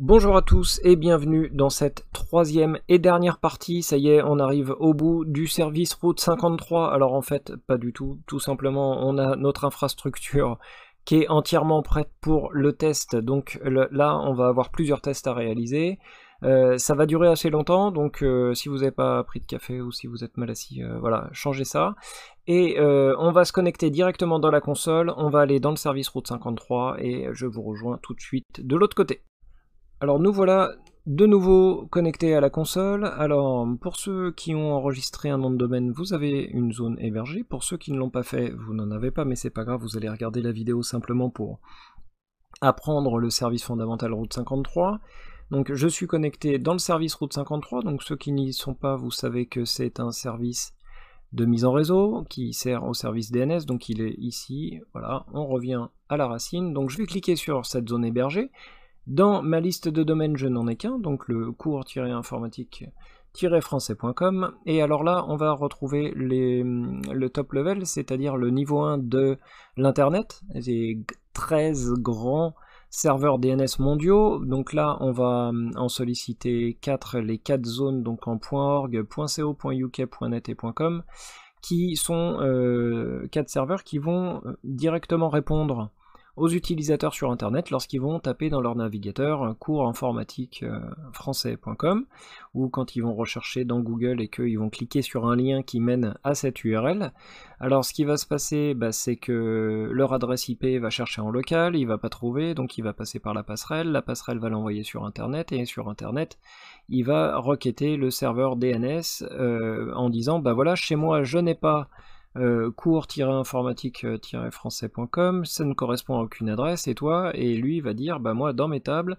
Bonjour à tous et bienvenue dans cette troisième et dernière partie. Ça y est, on arrive au bout du service route 53. Alors en fait, pas du tout. Tout simplement, on a notre infrastructure qui est entièrement prête pour le test. Donc là, on va avoir plusieurs tests à réaliser. Ça va durer assez longtemps, donc si vous n'avez pas pris de café ou si vous êtes mal assis, voilà, changez ça. Et on va se connecter directement dans la console, on va aller dans le service route 53 et je vous rejoins tout de suite de l'autre côté. Alors nous voilà de nouveau connectés à la console. Alors pour ceux qui ont enregistré un nom de domaine, vous avez une zone hébergée. Pour ceux qui ne l'ont pas fait, vous n'en avez pas, mais c'est pas grave, vous allez regarder la vidéo simplement pour apprendre le service fondamental route 53. Donc je suis connecté dans le service route 53, donc ceux qui n'y sont pas, vous savez que c'est un service de mise en réseau qui sert au service DNS, donc il est ici, voilà, on revient à la racine. Donc je vais cliquer sur cette zone hébergée. Dans ma liste de domaines, je n'en ai qu'un, donc le cours-informatique-français.com. Et alors là, on va retrouver le top level, c'est-à-dire le niveau 1 de l'Internet, les 13 grands serveurs DNS mondiaux. Donc là, on va en solliciter 4, les 4 zones, donc en .org, .co, .uk, .net et .com, qui sont 4 serveurs qui vont directement répondre aux utilisateurs sur internet lorsqu'ils vont taper dans leur navigateur cours-informatique-français.com ou quand ils vont rechercher dans Google et qu'ils vont cliquer sur un lien qui mène à cette URL. Alors ce qui va se passer, c'est que leur adresse IP va chercher en local, il va pas trouver, donc il va passer par la passerelle va l'envoyer sur internet et sur internet il va requêter le serveur DNS en disant voilà, chez moi je n'ai pas cours-informatique-français.com, ça ne correspond à aucune adresse, et toi? Et lui va dire, moi dans mes tables,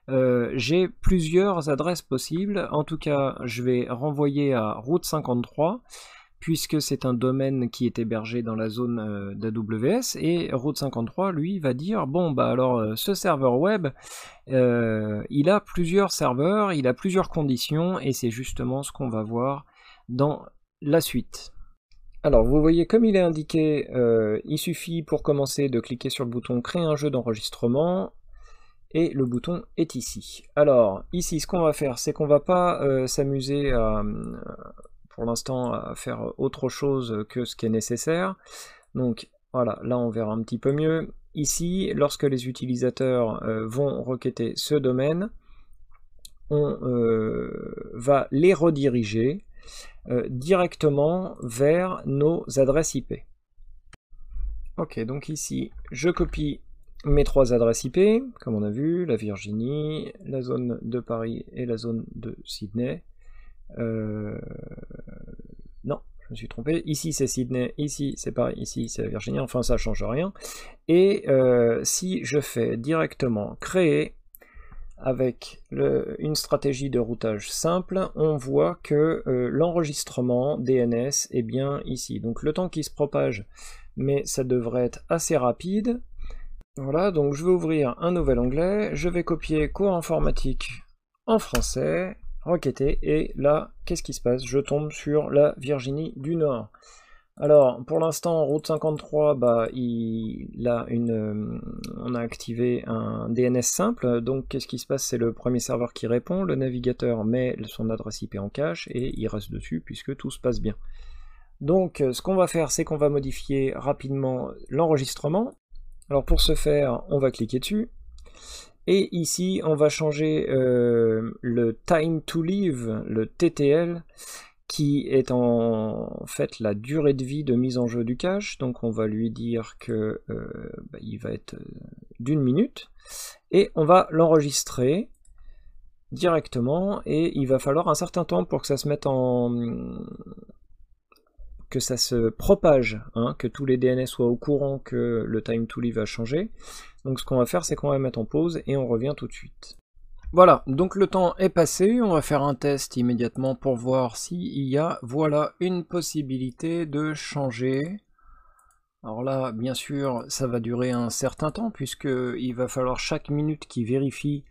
j'ai plusieurs adresses possibles, en tout cas je vais renvoyer à route 53, puisque c'est un domaine qui est hébergé dans la zone d'AWS, et route 53, lui, va dire, alors ce serveur web, il a plusieurs serveurs, il a plusieurs conditions, et c'est justement ce qu'on va voir dans la suite. Alors vous voyez, comme il est indiqué, il suffit pour commencer de cliquer sur le bouton créer un jeu d'enregistrement et le bouton est ici. Alors ici ce qu'on va faire, c'est qu'on va pas s'amuser pour l'instant à faire autre chose que ce qui est nécessaire. Donc voilà, là on verra un petit peu mieux. Ici, lorsque les utilisateurs vont requêter ce domaine, on va les rediriger directement vers nos adresses IP. Ok, donc ici, je copie mes 3 adresses IP, comme on a vu, la Virginie, la zone de Paris et la zone de Sydney. Non, je me suis trompé. Ici, c'est Sydney, ici, c'est Paris, ici, c'est la Virginie. Enfin, ça ne change rien. Et si je fais directement créer avec une stratégie de routage simple, on voit que l'enregistrement DNS est bien ici. Donc le temps qui se propage, mais ça devrait être assez rapide. Voilà, donc je vais ouvrir un nouvel onglet, je vais copier cours informatique en français, requêter, et là, qu'est-ce qui se passe? Je tombe sur la Virginie du Nord. Alors, pour l'instant, route 53, on a activé un DNS simple, donc qu'est-ce qui se passe? C'est le premier serveur qui répond, le navigateur met son adresse IP en cache, et il reste dessus puisque tout se passe bien. Donc, ce qu'on va faire, c'est qu'on va modifier rapidement l'enregistrement. Alors, pour ce faire, on va cliquer dessus, et ici, on va changer le time to live, le TTL, qui est en fait la durée de vie de mise en jeu du cache. Donc on va lui dire que il va être d'1 minute, et on va l'enregistrer directement, et il va falloir un certain temps pour que ça se mette que ça se propage, que tous les DNS soient au courant que le time to live a changé. Donc ce qu'on va faire, c'est qu'on va mettre en pause et on revient tout de suite. Voilà, donc le temps est passé, on va faire un test immédiatement pour voir s'il y a, une possibilité de changer. Alors là, bien sûr, ça va durer un certain temps, puisqu'il va falloir chaque minute qu'il vérifie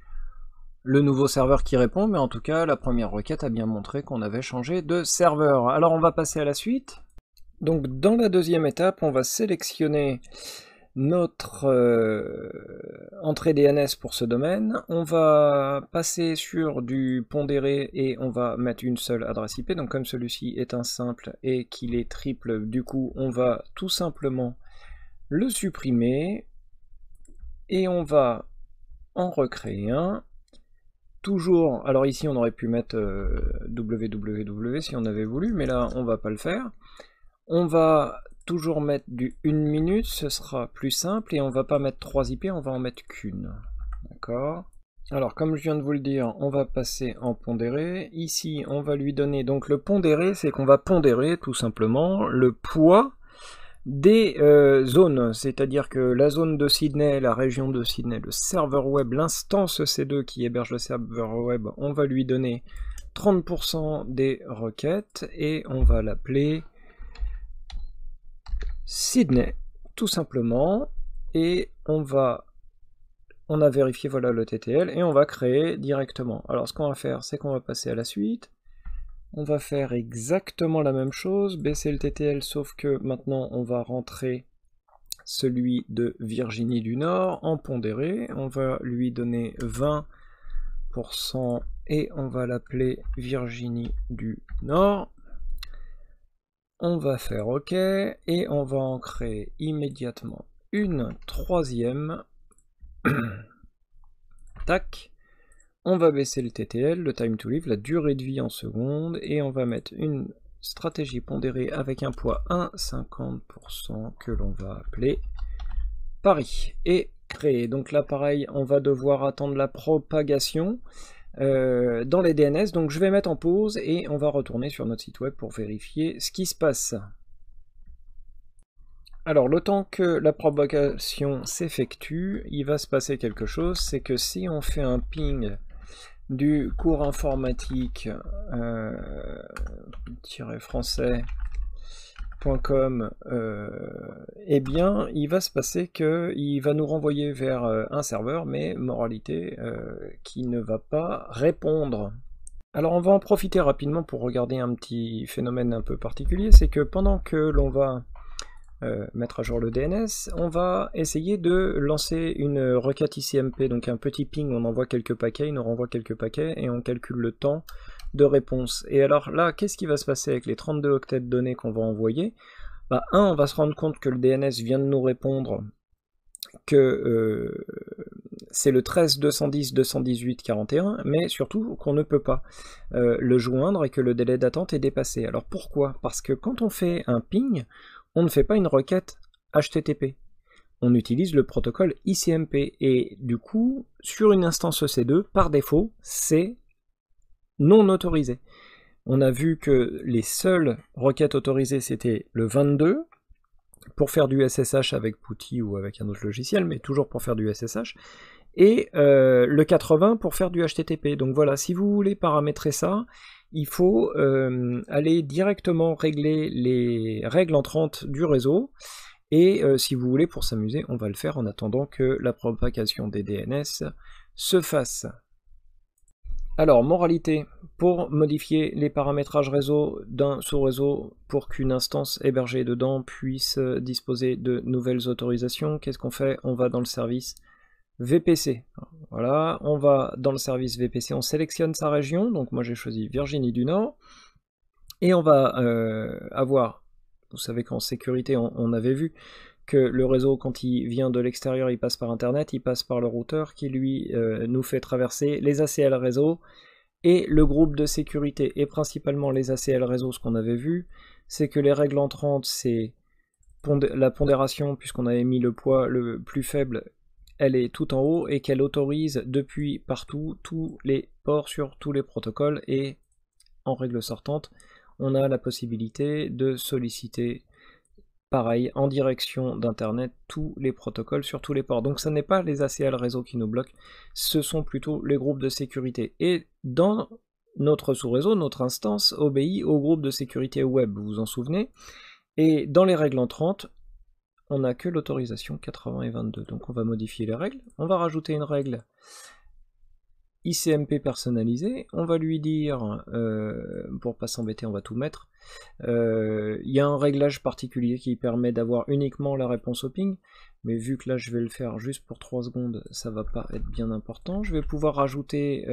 le nouveau serveur qui répond, mais en tout cas, la première requête a bien montré qu'on avait changé de serveur. Alors on va passer à la suite. Donc dans la deuxième étape, on va sélectionner notre entrée DNS pour ce domaine. On va passer sur du pondéré et on va mettre une seule adresse IP. Donc comme celui-ci est un simple et qu'il est triple, du coup on va tout simplement le supprimer et on va en recréer un. Toujours, alors ici on aurait pu mettre www si on avait voulu, mais là on va pas le faire. On va toujours mettre du 1 minute, ce sera plus simple, et on va pas mettre 3 IP, on va en mettre qu'une. D'accord? Alors comme je viens de vous le dire, on va passer en pondéré. Ici on va lui donner, donc le pondéré, c'est qu'on va pondérer tout simplement le poids des zones, c'est-à-dire que la zone de Sydney, la région de Sydney, le serveur web, l'instance C2 qui héberge le serveur web, on va lui donner 30% des requêtes et on va l'appeler Sydney, tout simplement, et on a vérifié voilà le TTL et on va créer directement. Alors ce qu'on va faire, c'est qu'on va passer à la suite. On va faire exactement la même chose, baisser le TTL, sauf que maintenant on va rentrer celui de Virginie du Nord en pondéré. On va lui donner 20% et on va l'appeler Virginie du Nord. On va faire OK et on va en créer immédiatement une troisième. Tac. On va baisser le TTL, le time to live, la durée de vie en secondes, et on va mettre une stratégie pondérée avec un poids 1,50% que l'on va appeler Paris. Et créer. Donc là pareil, on va devoir attendre la propagation dans les DNS. Donc je vais mettre en pause et on va retourner sur notre site web pour vérifier ce qui se passe. Alors, le temps que la propagation s'effectue, il va se passer quelque chose, c'est que si on fait un ping du cours informatique français.com, eh bien, il va se passer qu'il va nous renvoyer vers un serveur, mais moralité, qui ne va pas répondre. Alors, on va en profiter rapidement pour regarder un petit phénomène un peu particulier, c'est que pendant que l'on va mettre à jour le DNS, on va essayer de lancer une requête ICMP, donc un petit ping, on envoie quelques paquets, il nous renvoie quelques paquets et on calcule le temps de réponse. Et alors là, qu'est-ce qui va se passer avec les 32 octets de données qu'on va envoyer? On va se rendre compte que le DNS vient de nous répondre que c'est le 13.210.218.41, mais surtout qu'on ne peut pas le joindre et que le délai d'attente est dépassé. Alors pourquoi? Parce que quand on fait un ping, on ne fait pas une requête HTTP. On utilise le protocole ICMP et du coup, sur une instance EC2, par défaut, c'est non autorisé. On a vu que les seules requêtes autorisées, c'était le 22 pour faire du SSH avec PuTTY ou avec un autre logiciel, mais toujours pour faire du SSH, et le 80 pour faire du HTTP. Donc voilà, si vous voulez paramétrer ça, il faut aller directement régler les règles entrantes du réseau, et si vous voulez, pour s'amuser, on va le faire en attendant que la propagation des DNS se fasse. Alors, moralité, pour modifier les paramétrages réseau d'un sous-réseau pour qu'une instance hébergée dedans puisse disposer de nouvelles autorisations, qu'est-ce qu'on fait? On va dans le service VPC. Voilà, on va dans le service VPC, on sélectionne sa région, donc moi j'ai choisi Virginie du Nord, et on va avoir, vous savez qu'en sécurité on avait vu que le réseau, quand il vient de l'extérieur, il passe par Internet, il passe par le routeur qui lui nous fait traverser les ACL réseau et le groupe de sécurité, et principalement les ACL réseau. Ce qu'on avait vu, c'est que les règles entrantes, c'est la pondération, puisqu'on avait mis le poids le plus faible, elle est tout en haut et qu'elle autorise depuis partout tous les ports sur tous les protocoles, et en règle sortante, on a la possibilité de solliciter pareil en direction d'internet tous les protocoles sur tous les ports. Donc ce n'est pas les ACL réseau qui nous bloquent, ce sont plutôt les groupes de sécurité. Et dans notre sous-réseau, notre instance obéit au groupe de sécurité web, vous vous en souvenez, et dans les règles entrantes, on n'a que l'autorisation 80 et 22. Donc on va modifier les règles. On va rajouter une règle ICMP personnalisé, on va lui dire, pour pas s'embêter on va tout mettre, il y a un réglage particulier qui permet d'avoir uniquement la réponse au ping, mais vu que là je vais le faire juste pour 3 secondes, ça va pas être bien important. Je vais pouvoir rajouter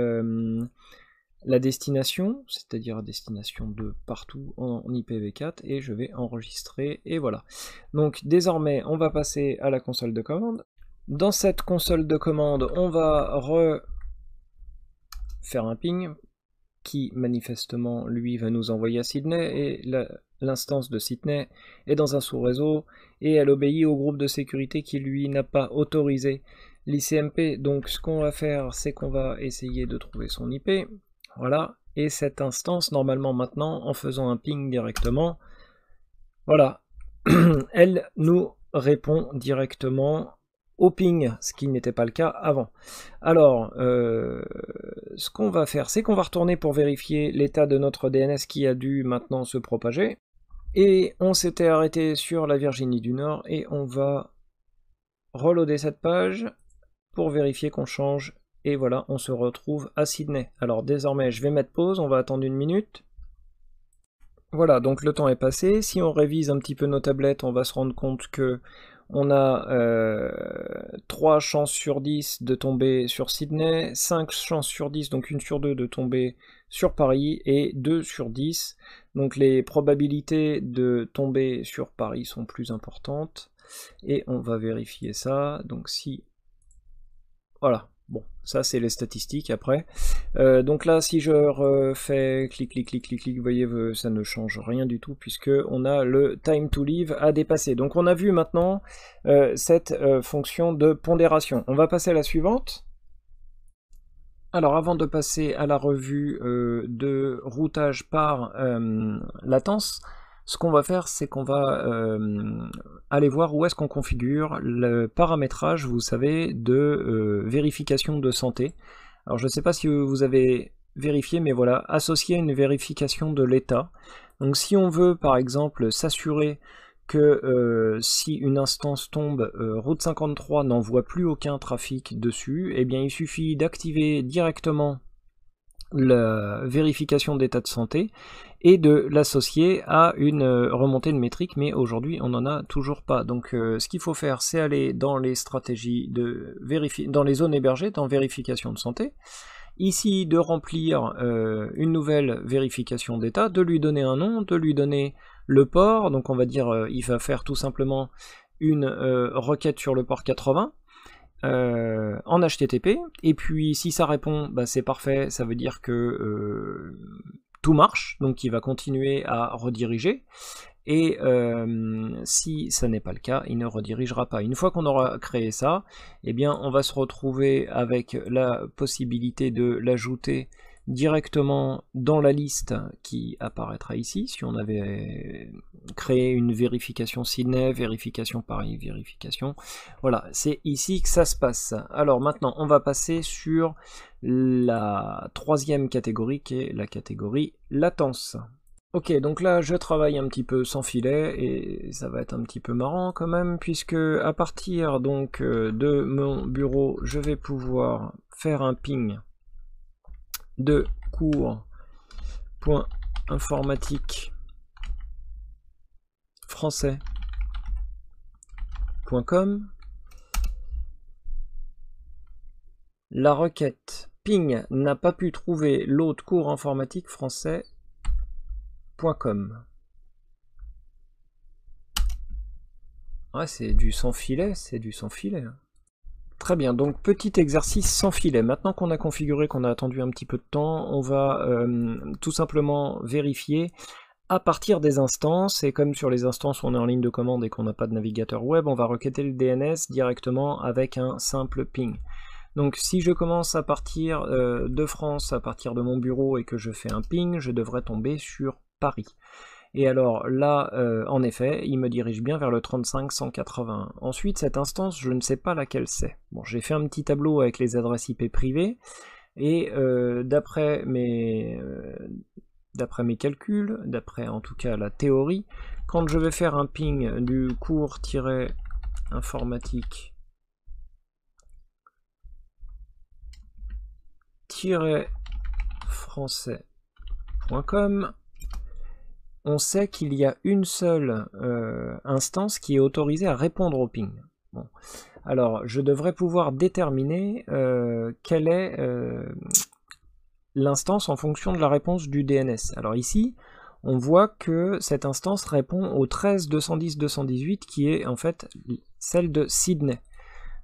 la destination, c'est-à-dire la destination de partout en IPv4, et je vais enregistrer, et voilà. Donc désormais on va passer à la console de commande. Dans cette console de commande, on va faire un ping qui manifestement lui va nous envoyer à Sydney, et l'instance de Sydney est dans un sous-réseau et elle obéit au groupe de sécurité qui lui n'a pas autorisé l'ICMP. Donc ce qu'on va faire, c'est qu'on va essayer de trouver son IP, voilà, et cette instance normalement maintenant en faisant un ping directement, voilà, elle nous répond directement au ping, ce qui n'était pas le cas avant. Alors, ce qu'on va faire, c'est qu'on va retourner pour vérifier l'état de notre DNS qui a dû maintenant se propager. Et on s'était arrêté sur la Virginie du Nord et on va reloader cette page pour vérifier qu'on change. Et voilà, on se retrouve à Sydney. Alors désormais, je vais mettre pause, on va attendre 1 minute. Voilà, donc le temps est passé. Si on révise un petit peu nos tablettes, on va se rendre compte que on a 3 chances sur 10 de tomber sur Sydney, 5 chances sur 10, donc 1 sur 2 de tomber sur Paris, et 2 sur 10. Donc les probabilités de tomber sur Paris sont plus importantes. Et on va vérifier ça. Donc si... Voilà. Bon, ça c'est les statistiques après. Donc là, si je refais clic, clic, clic, clic, clic, vous voyez, ça ne change rien du tout puisque on a le time to leave à dépasser. Donc on a vu maintenant cette fonction de pondération. On va passer à la suivante. Alors avant de passer à la revue de routage par latence, ce qu'on va faire, c'est qu'on va aller voir où est-ce qu'on configure le paramétrage, vous savez, de vérification de santé. Alors je ne sais pas si vous avez vérifié, mais voilà, associer une vérification de l'état. Donc si on veut par exemple s'assurer que si une instance tombe, Route 53 n'envoie plus aucun trafic dessus, eh bien il suffit d'activer directement la vérification d'état de santé et de l'associer à une remontée de métrique, mais aujourd'hui on n'en a toujours pas. Donc ce qu'il faut faire, c'est aller dans les stratégies de dans les zones hébergées, dans vérification de santé, ici de remplir une nouvelle vérification d'état, de lui donner un nom, de lui donner le port, donc on va dire il va faire tout simplement une requête sur le port 80, en HTTP, et puis si ça répond, bah, c'est parfait, ça veut dire que tout marche, donc il va continuer à rediriger, et si ça n'est pas le cas, il ne redirigera pas. Une fois qu'on aura créé ça, eh bien on va se retrouver avec la possibilité de l'ajouter directement dans la liste qui apparaîtra ici, si on avait créé une vérification Sydney, vérification Paris, vérification. Voilà, c'est ici que ça se passe. Alors maintenant, on va passer sur la 3e catégorie, qui est la catégorie latence. Ok, donc là je travaille un petit peu sans filet et ça va être un petit peu marrant quand même, puisque à partir donc de mon bureau, je vais pouvoir faire un ping de cours.informatique français.com. La requête ping n'a pas pu trouver l'autre cours informatique français.com. Ouais, c'est du sans filet, c'est du sans filet. Très bien, donc petit exercice sans filet. Maintenant qu'on a configuré, qu'on a attendu un petit peu de temps, on va tout simplement vérifier à partir des instances, et comme sur les instances où on est en ligne de commande et qu'on n'a pas de navigateur web, on va requêter le DNS directement avec un simple ping. Donc si je commence à partir de France, à partir de mon bureau, et que je fais un ping, je devrais tomber sur Paris. Et alors là, en effet, il me dirige bien vers le 35-181. Ensuite, cette instance, je ne sais pas laquelle c'est. Bon, j'ai fait un petit tableau avec les adresses IP privées, et d'après mes calculs, d'après en tout cas la théorie, quand je vais faire un ping du cours-informatique français.com, on sait qu'il y a une seule instance qui est autorisée à répondre au ping. Bon. Alors, je devrais pouvoir déterminer quelle est l'instance en fonction de la réponse du DNS. Alors ici, on voit que cette instance répond au 13.210.218 qui est en fait celle de Sydney.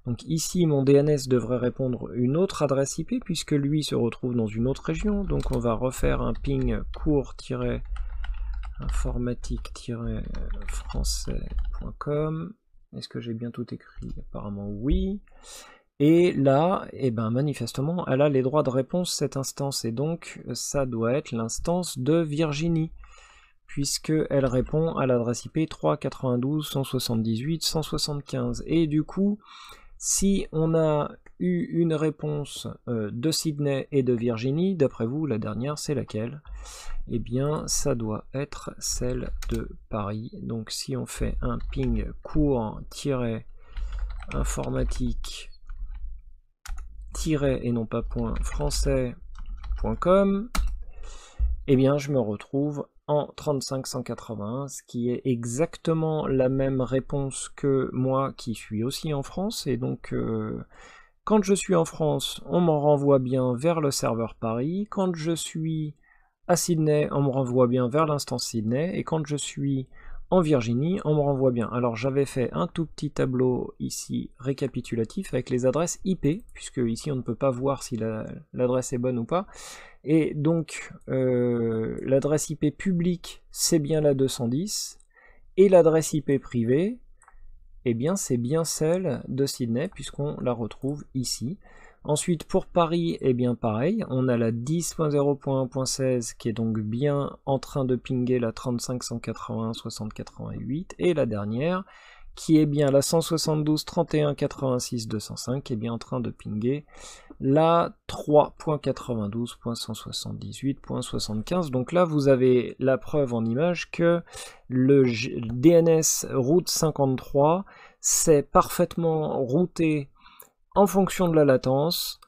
Donc ici, mon DNS devrait répondre une autre adresse IP puisque lui se retrouve dans une autre région. Donc on va refaire un ping court-informatique-français.com. Est-ce que j'ai bien tout écrit? Apparemment oui. Et là, eh ben, manifestement, elle a les droits de réponse, cette instance, et donc ça doit être l'instance de Virginie, puisqu'elle répond à l'adresse IP 392.178.175. Et du coup, si on a eu une réponse de Sydney et de Virginie, d'après vous, la dernière, c'est laquelle? Eh bien, ça doit être celle de Paris. Donc si on fait un ping court-informatique- et non pas .français.com, eh bien je me retrouve en 35181, ce qui est exactement la même réponse que moi qui suis aussi en France, et donc quand je suis en France, on m'en renvoie bien vers le serveur Paris, quand je suis à Sydney, on me renvoie bien vers l'instance Sydney, et quand je suis en Virginie, on me renvoie bien. Alors j'avais fait un tout petit tableau ici récapitulatif avec les adresses IP, puisque ici on ne peut pas voir si l'adresse est bonne ou pas. Et donc l'adresse IP publique, c'est bien la 210, et l'adresse IP privée, eh bien c'est bien celle de Sydney, puisqu'on la retrouve ici. Ensuite, pour Paris, eh bien pareil, on a la 10.0.1.16 qui est donc bien en train de pinguer la 35.181.60.88, et la dernière, qui est bien la 172.31.86.205, qui est bien en train de pinguer la 3.92.178.75. Donc là, vous avez la preuve en image que le DNS route 53 s'est parfaitement routé en fonction de la latence,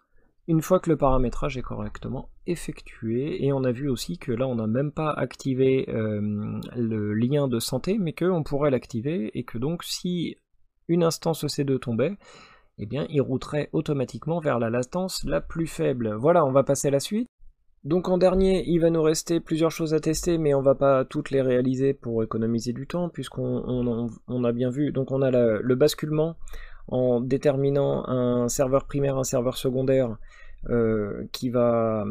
une fois que le paramétrage est correctement effectué. Et on a vu aussi que là, on n'a même pas activé le lien de santé, mais qu'on pourrait l'activer, et que donc, si une instance EC2 tombait, eh bien, il routerait automatiquement vers la latence la plus faible. Voilà, on va passer à la suite. Donc en dernier, il va nous rester plusieurs choses à tester, mais on va pas toutes les réaliser pour économiser du temps, puisqu'on a bien vu, donc on a le basculement, en déterminant un serveur primaire, un serveur secondaire, qui va,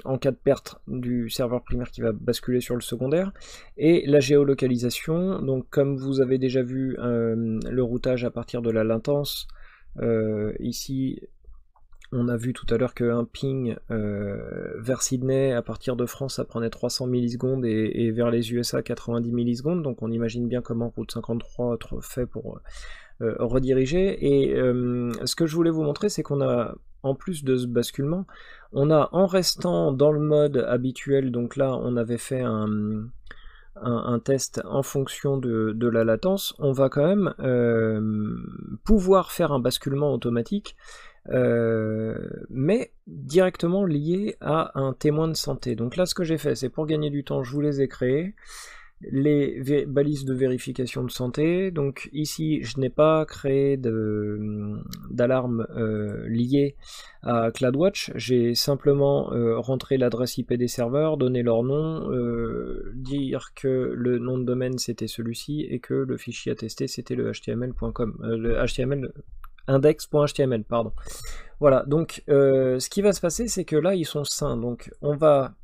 en cas de perte du serveur primaire, qui va basculer sur le secondaire, et la géolocalisation. Donc comme vous avez déjà vu le routage à partir de la latence, ici on a vu tout à l'heure qu'un ping vers Sydney à partir de France ça prenait 300 millisecondes, et vers les USA 90 millisecondes, donc on imagine bien comment Route 53 fait pour rediriger. Et ce que je voulais vous montrer, c'est qu'on a, en plus de ce basculement, on a, en restant dans le mode habituel, donc là on avait fait un test en fonction de la latence, on va quand même pouvoir faire un basculement automatique, mais directement lié à un témoin de santé. Donc là, ce que j'ai fait, c'est pour gagner du temps, je vous les ai créés, les balises de vérification de santé. Donc ici, je n'ai pas créé d'alarme liée à CloudWatch, j'ai simplement rentré l'adresse IP des serveurs, donné leur nom, dire que le nom de domaine c'était celui-ci, et que le fichier attesté c'était le html.com, le HTML index.html, pardon. Voilà, donc ce qui va se passer, c'est que là ils sont sains, donc on va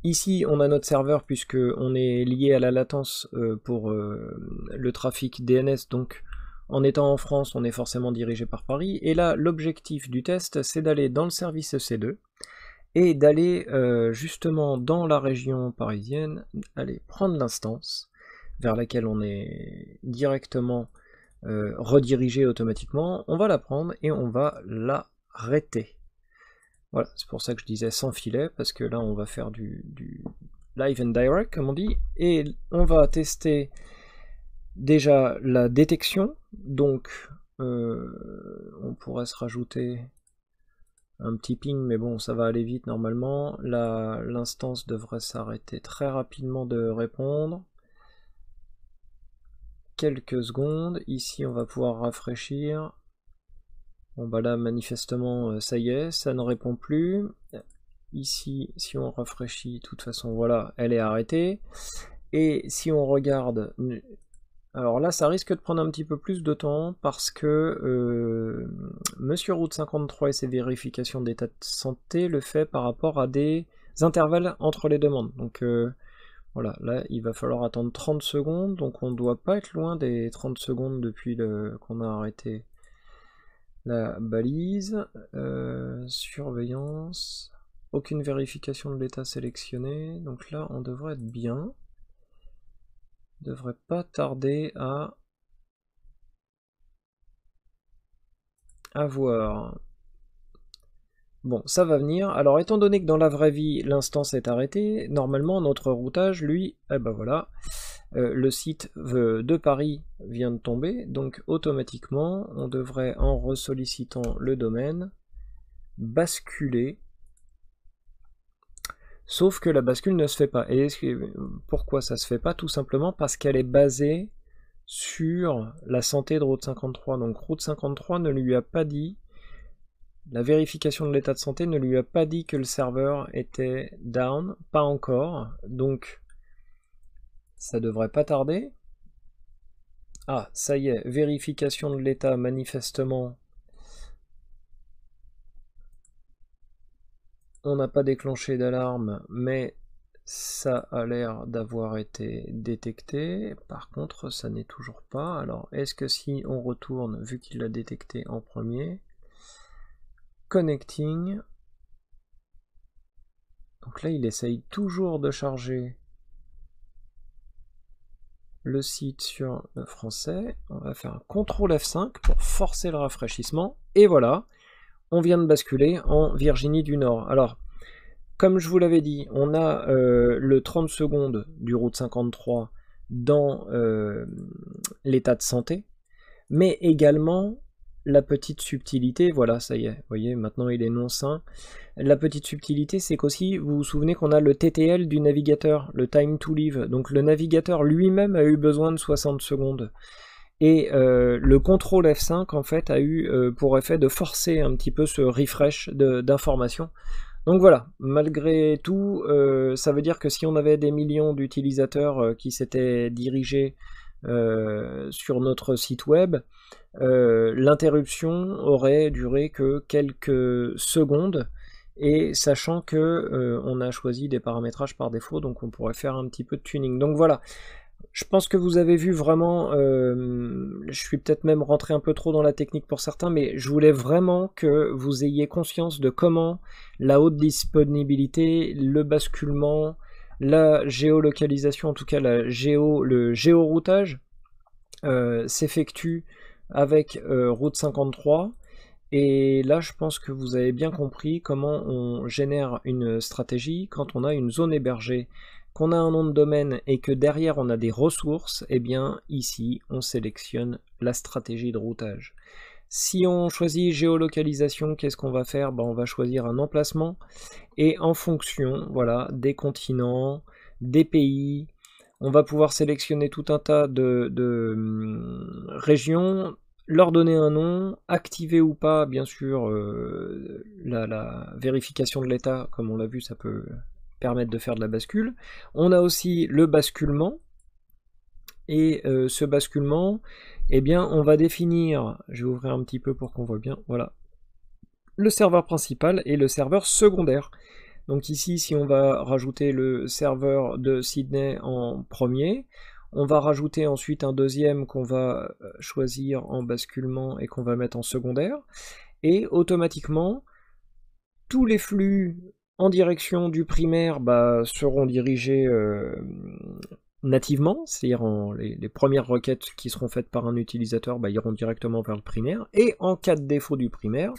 ici on a notre serveur puisque on est lié à la latence pour le trafic DNS, donc en étant en France on est forcément dirigé par Paris, et là l'objectif du test c'est d'aller dans le service EC2 et d'aller justement dans la région parisienne, aller prendre l'instance vers laquelle on est directement redirigé automatiquement, on va la prendre et on va l'arrêter. Voilà, c'est pour ça que je disais sans filet, parce que là on va faire du live and direct comme on dit, et on va tester déjà la détection. Donc on pourrait se rajouter un petit ping, mais bon, ça va aller vite normalement. L'instance devrait s'arrêter très rapidement de répondre. Quelques secondes. Ici, on va pouvoir rafraîchir. Bon, bah là, manifestement, ça y est, ça ne répond plus. Ici, si on rafraîchit, de toute façon, voilà, elle est arrêtée. Et si on regarde... Alors là, ça risque de prendre un petit peu plus de temps parce que Monsieur Route 53 et ses vérifications d'état de santé le fait par rapport à des intervalles entre les demandes. Donc voilà, là il va falloir attendre 30 secondes, donc on ne doit pas être loin des 30 secondes depuis qu'on a arrêté la balise. Surveillance, aucune vérification de l'état sélectionné, donc là on devrait être bien. Devrait pas tarder à avoir. Bon, ça va venir. Alors, étant donné que dans la vraie vie, l'instance est arrêtée, normalement, notre routage, lui, eh ben voilà, le site de Paris vient de tomber, donc automatiquement, on devrait, en ressollicitant le domaine, basculer. Sauf que la bascule ne se fait pas. Et pourquoi ça se fait pas? Tout simplement parce qu'elle est basée sur la santé de Route 53. Donc Route 53 ne lui a pas dit, la vérification de l'état de santé ne lui a pas dit que le serveur était down, pas encore. Donc ça devrait pas tarder. Ah, ça y est, vérification de l'état manifestement. On n'a pas déclenché d'alarme, mais ça a l'air d'avoir été détecté. Par contre, ça n'est toujours pas. Alors, est-ce que si on retourne, vu qu'il l'a détecté en premier, connecting. Donc là, il essaye toujours de charger le site sur le français. On va faire un CTRL F5 pour forcer le rafraîchissement. Et voilà, on vient de basculer en Virginie du Nord. Alors, comme je vous l'avais dit, on a le 30 secondes du Route 53 dans l'état de santé, mais également la petite subtilité, voilà, ça y est, vous voyez, maintenant il est non sain. La petite subtilité, c'est qu'aussi, vous vous souvenez qu'on a le TTL du navigateur, le time to leave, donc le navigateur lui-même a eu besoin de 60 secondes. Et le CTRL F5, en fait, a eu pour effet de forcer un petit peu ce refresh d'informations. Donc voilà, malgré tout, ça veut dire que si on avait des millions d'utilisateurs qui s'étaient dirigés sur notre site web, l'interruption aurait duré que quelques secondes, et sachant que on a choisi des paramétrages par défaut, donc on pourrait faire un petit peu de tuning. Donc voilà, je pense que vous avez vu vraiment, je suis peut-être même rentré un peu trop dans la technique pour certains, mais je voulais vraiment que vous ayez conscience de comment la haute disponibilité, le basculement, la géolocalisation, en tout cas le géoroutage, s'effectue avec Route 53. Et là, je pense que vous avez bien compris comment on génère une stratégie quand on a une zone hébergée, qu'on a un nom de domaine et que derrière on a des ressources. Et bien ici, on sélectionne la stratégie de routage. Si on choisit géolocalisation, qu'est-ce qu'on va faire? On va choisir un emplacement et en fonction, voilà, des continents, des pays, on va pouvoir sélectionner tout un tas de régions, leur donner un nom, activer ou pas, bien sûr, la vérification de l'état, comme on l'a vu, ça peut permettre de faire de la bascule. On a aussi le basculement, et ce basculement, eh bien, on va définir, je vais ouvrir un petit peu pour qu'on voit bien, voilà, le serveur principal et le serveur secondaire. Donc ici, si on va rajouter le serveur de Sydney en premier, on va rajouter ensuite un deuxième qu'on va choisir en basculement et qu'on va mettre en secondaire. Et automatiquement, tous les flux en direction du primaire seront dirigés nativement, c'est-à-dire les premières requêtes qui seront faites par un utilisateur iront directement vers le primaire. Et en cas de défaut du primaire,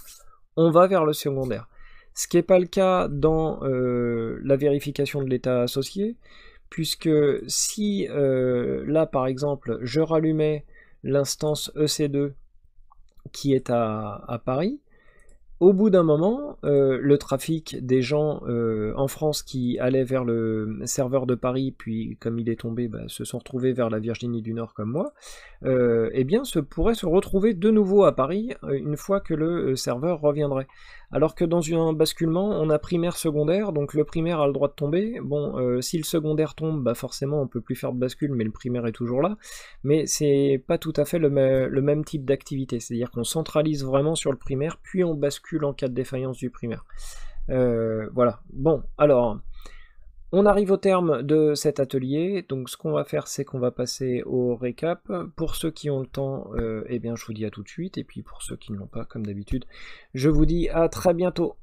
on va vers le secondaire. Ce qui n'est pas le cas dans la vérification de l'état associé, puisque si là par exemple je rallumais l'instance EC2 qui est à Paris, Au bout d'un moment, le trafic des gens en France qui allaient vers le serveur de Paris, puis comme il est tombé, bah, se sont retrouvés vers la Virginie du Nord comme moi, eh bien pourrait se retrouver de nouveau à Paris une fois que le serveur reviendrait. Alors que dans un basculement, on a primaire-secondaire, donc le primaire a le droit de tomber. Bon, si le secondaire tombe, bah forcément on peut plus faire de bascule, mais le primaire est toujours là. Mais c'est pas tout à fait le même type d'activité, c'est-à-dire qu'on centralise vraiment sur le primaire, puis on bascule en cas de défaillance du primaire. Voilà. Bon, alors, on arrive au terme de cet atelier, donc ce qu'on va faire, c'est qu'on va passer au récap. Pour ceux qui ont le temps, eh bien je vous dis à tout de suite, et puis pour ceux qui ne l'ont pas, comme d'habitude, je vous dis à très bientôt.